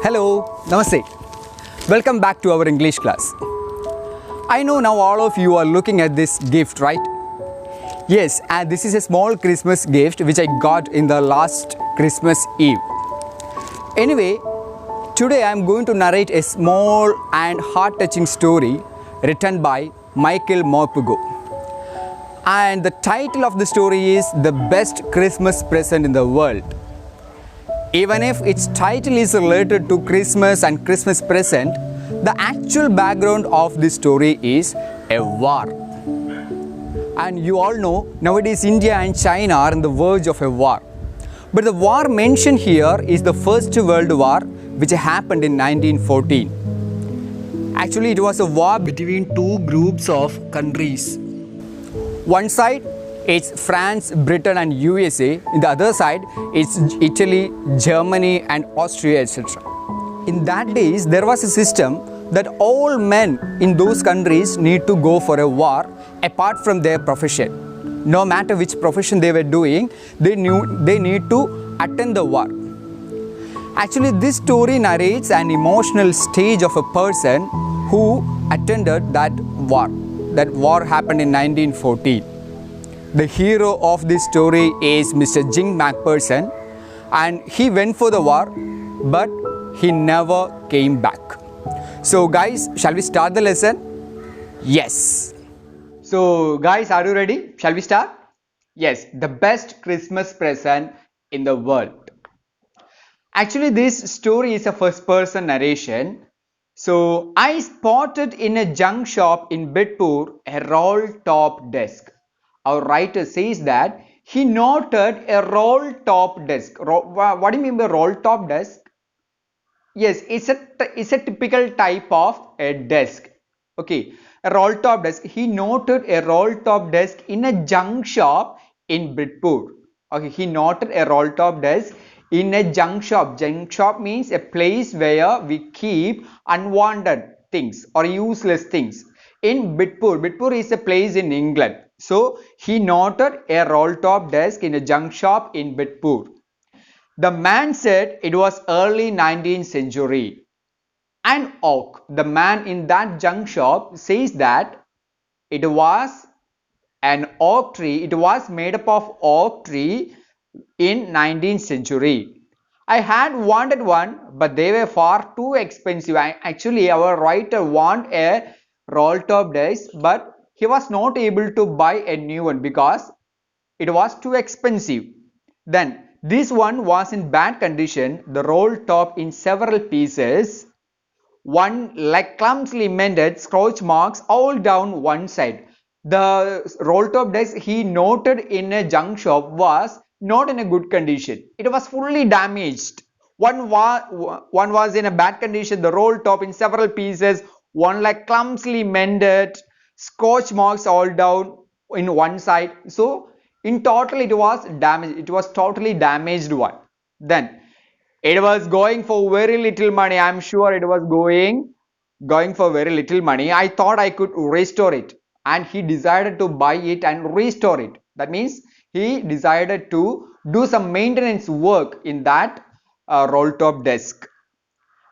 Hello, Namaste. Welcome back to our English class. I know now all of you are looking at this gift, right? Yes, and this is a small Christmas gift which I got in the last Christmas Eve. Anyway, today I am going to narrate a small and heart-touching story written by Michael Morpurgo. And the title of the story is The Best Christmas Present in the World. Even if its title is related to Christmas and Christmas present, the actual background of this story is a war. And you all know, nowadays India and China are on the verge of a war. But the war mentioned here is the First World War, which happened in 1914. Actually, it was a war between two groups of countries. One side, it's France, Britain and USA. In the other side, it's Italy, Germany and Austria, etc. In that days, there was a system that all men in those countries need to go for a war apart from their profession. No matter which profession they were doing, they need to attend the war. Actually, this story narrates an emotional stage of a person who attended that war. That war happened in 1914. The hero of this story is Mr. Jing McPherson, and he went for the war, but he never came back. So guys, shall we start the lesson? Yes. So guys, are you ready? Shall we start? Yes, the best Christmas present in the world. Actually, this story is a first-person narration. So, I spotted in a junk shop in Bidpur a roll-top desk. Our writer says that he noted a roll-top desk. What do you mean by roll-top desk? Yes, it's a typical type of a desk. Okay, a roll-top desk. He noted a roll-top desk in a junk shop in Bidpur. Okay, he noted a roll-top desk in a junk shop. Junk shop means a place where we keep unwanted things or useless things. In Bidpur, Bidpur is a place in England. So he noted a roll-top desk in a junk shop in Bidpur. The man said it was early 19th century. An oak, the man in that junk shop, says that it was an oak tree. It was made up of oak tree in 19th century. I had wanted one, but they were far too expensive. Actually, our writer wanted a roll-top desk, but he was not able to buy a new one because it was too expensive. Then this one was in bad condition, the roll top in several pieces. one like clumsily mended scratch marks all down one side. The roll top desk he noted in a junk shop was not in a good condition. It was fully damaged. One was in a bad condition, the roll top in several pieces, one like clumsily mended, scotch marks all down in one side. So in total it was damaged. It was totally damaged one. Then it was going for very little money. I'm sure it was going for very little money. I thought I could restore it, and he decided to buy it and restore it. That means he decided to do some maintenance work in that roll top desk.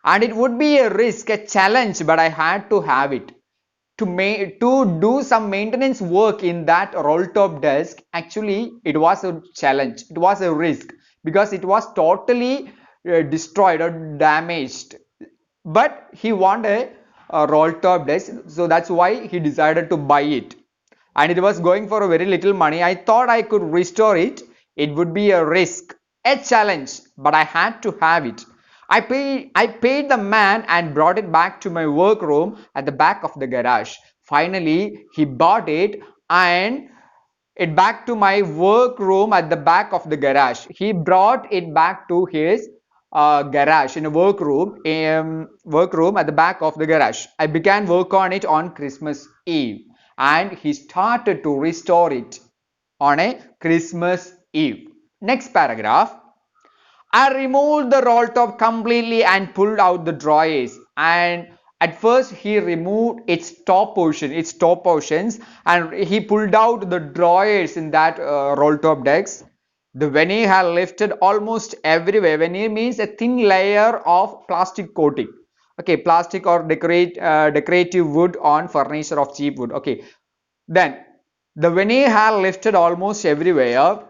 And it would be a risk, a challenge, but I had to have it. To do some maintenance work in that roll top desk, actually it was a challenge, it was a risk, because it was totally destroyed or damaged. But he wanted a roll top desk, so that's why he decided to buy it. And it was going for a very little money. I thought I could restore it. It would be a risk, a challenge, but I had to have it. I paid the man and brought it back to my workroom at the back of the garage. Finally, he bought it and it back to my workroom at the back of the garage. He brought it back to his garage in a workroom at the back of the garage. I began work on it on Christmas Eve, and he started to restore it on a Christmas Eve. Next paragraph. I removed the roll top completely and pulled out the drawers. And at first he removed its top portions, and he pulled out the drawers in that roll top desk. The veneer had lifted almost everywhere. Veneer means a thin layer of plastic coating. Okay, plastic or decorative wood on furniture of cheap wood. Okay, then the veneer had lifted almost everywhere,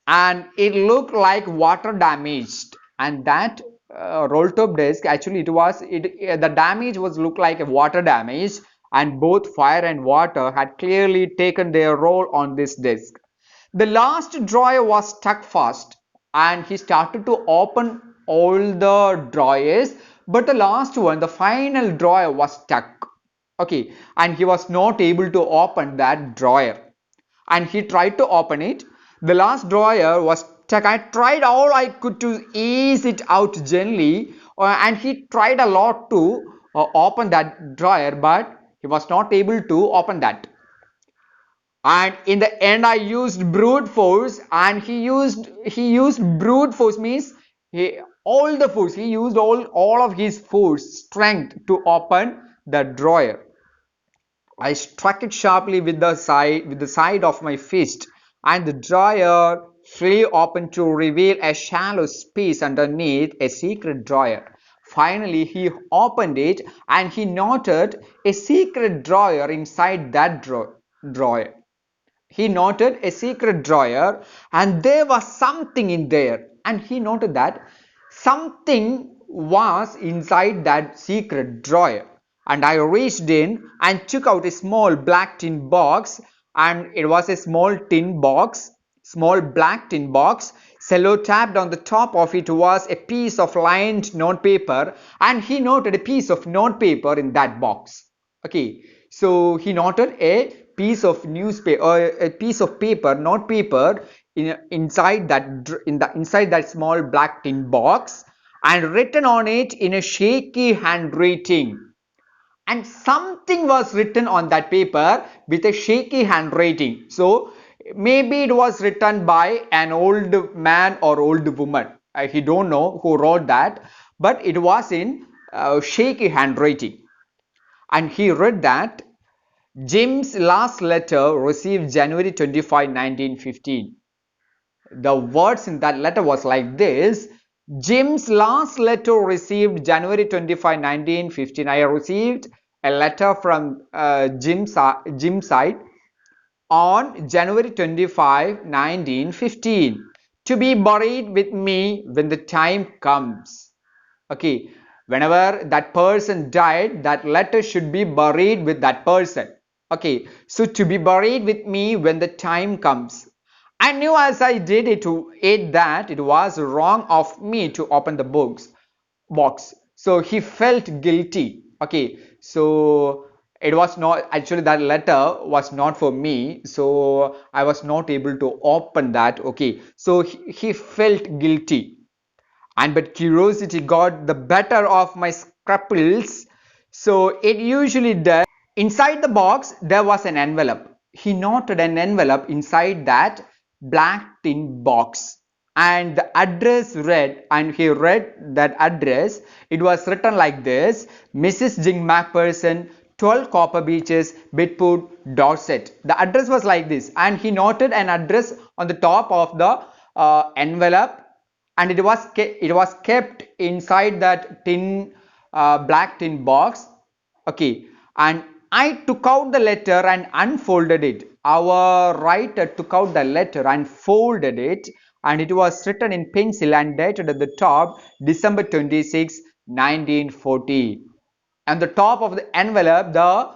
and it looked like water damaged. And that roll top desk, actually the damage was looked like a water damage, and both fire and water had clearly taken their role on this desk. The last drawer was stuck fast, and he started to open all the drawers, but the last one, the final drawer, was stuck. Okay, and he was not able to open that drawer, and he tried to open it. The last drawer was stuck. I tried all I could to ease it out gently, and he tried a lot to open that drawer, but he was not able to open that. And in the end I used brute force, and he used brute force means all the force, he used all of his force, strength, to open the drawer. I struck it sharply with the side of my fist, and the drawer flew open to reveal a shallow space underneath, a secret drawer. Finally, he opened it, and he noted a secret drawer inside that drawer. He noted a secret drawer, and there was something in there. And he noted that something was inside that secret drawer. And I reached in and took out a small black tin box, and it was a small black tin box. Cello tapped on the top of it was a piece of lined notepaper, and he noted a piece of notepaper in that box. Okay, so he noted a piece of newspaper or a piece of paper, notepaper, inside that small black tin box, and written on it in a shaky handwriting. And something was written on that paper with a shaky handwriting. So maybe it was written by an old man or old woman. He don't know who wrote that, but it was in shaky handwriting. And he read that Jim's last letter received January 25, 1915. The words in that letter was like this: Jim's last letter received January 25, 1915. I received a letter from Jim's side on January 25, 1915, to be buried with me when the time comes. Okay, whenever that person died, that letter should be buried with that person. Okay, so to be buried with me when the time comes. I knew as I did it that it was wrong of me to open the box. So he felt guilty. Okay, so it was not actually, that letter was not for me, so I was not able to open that. Okay, so he felt guilty, and but curiosity got the better of my scruples. So it usually does. Inside the box there was an envelope. He noted an envelope inside that black tin box, and the address read, and he read that address. It was written like this: Mrs. Jing Macpherson, 12 Copper Beaches, Bidford, Dorset. The address was like this, and he noted an address on the top of the envelope, and it was kept inside that tin black tin box. Okay, and I took out the letter and unfolded it. Our writer took out the letter and folded it, and it was written in pencil and dated at the top December 26, 1940. And the top of the envelope, the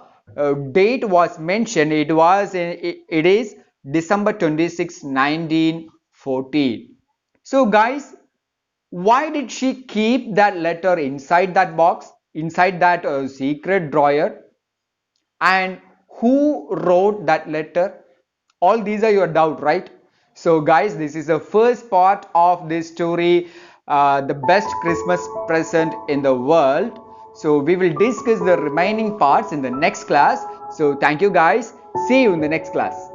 date was mentioned. It is December 26, 1940. So guys, why did she keep that letter inside that box, inside that secret drawer? And who wrote that letter? All these are your doubt, right? So guys, this is the first part of this story, the best Christmas present in the world. So we will discuss the remaining parts in the next class. So thank you guys. See you in the next class.